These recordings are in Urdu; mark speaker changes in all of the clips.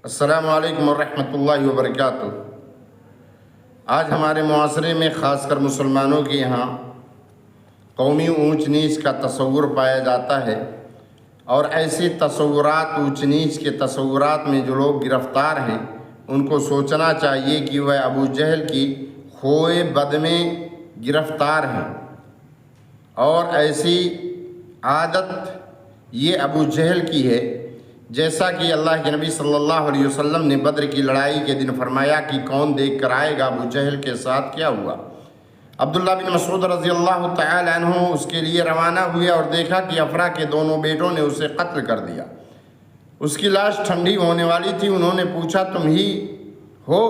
Speaker 1: السلام علیکم ورحمۃ اللہ وبرکاتہ۔ آج ہمارے معاشرے میں خاص کر مسلمانوں کے یہاں قومی اونچ نیچ کا تصور پایا جاتا ہے، اور ایسے تصورات اونچ نیچ کے تصورات میں جو لوگ گرفتار ہیں ان کو سوچنا چاہیے کہ وہ ابو جہل کی خوئے بد میں گرفتار ہیں، اور ایسی عادت یہ ابو جہل کی ہے، جیسا کہ اللہ کے نبی صلی اللہ علیہ وسلم نے بدر کی لڑائی کے دن فرمایا کہ کون دیکھ کر آئے گا ابو جہل کے ساتھ کیا ہوا۔ عبداللہ بن مسعود رضی اللہ تعالی عنہ اس کے لیے روانہ ہوئے اور دیکھا کہ افرا کے دونوں بیٹوں نے اسے قتل کر دیا۔ اس کی لاش ٹھنڈی ہونے والی تھی۔ انہوں نے پوچھا تم ہی ہو؟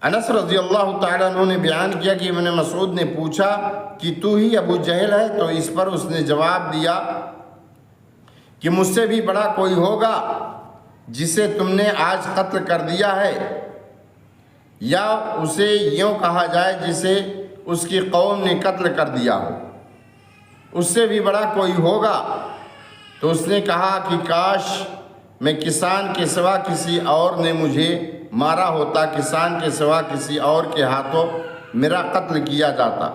Speaker 1: انس رضی اللہ تعالی عنہ نے بیان کیا کہ ابن مسعود نے پوچھا کہ تو ہی ابو جہل ہے؟ تو اس پر اس نے جواب دیا کہ مجھ سے بھی بڑا کوئی ہوگا جسے تم نے آج قتل کر دیا ہے، یا اسے یوں کہا جائے جسے اس کی قوم نے قتل کر دیا ہو، اس سے بھی بڑا کوئی ہوگا۔ تو اس نے کہا کہ کاش میں کسان کے سوا کسی اور نے مجھے مارا ہوتا، کسان کے سوا کسی اور کے ہاتھوں میرا قتل کیا جاتا۔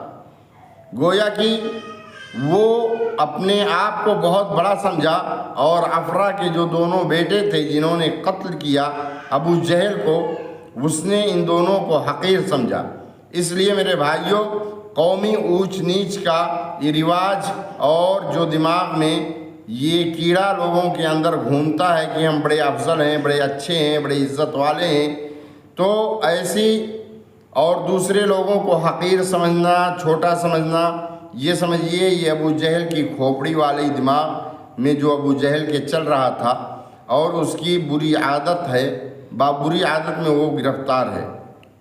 Speaker 1: گویا کہ وہ اپنے آپ کو بہت بڑا سمجھا، اور افرا کے جو دونوں بیٹے تھے جنہوں نے قتل کیا ابو جہل کو، اس نے ان دونوں کو حقیر سمجھا۔ اس لیے میرے بھائیوں، قومی اونچ نیچ کا یہ رواج اور جو دماغ میں یہ کیڑا لوگوں کے اندر گھومتا ہے کہ ہم بڑے افضل ہیں، بڑے اچھے ہیں، بڑے عزت والے ہیں، تو ایسی اور دوسرے لوگوں کو حقیر سمجھنا، چھوٹا سمجھنا، یہ سمجھیے یہ ابو جہل کی کھوپڑی والی دماغ میں جو ابو جہل کے چل رہا تھا، اور اس کی بری عادت ہے، بری عادت میں وہ گرفتار ہے۔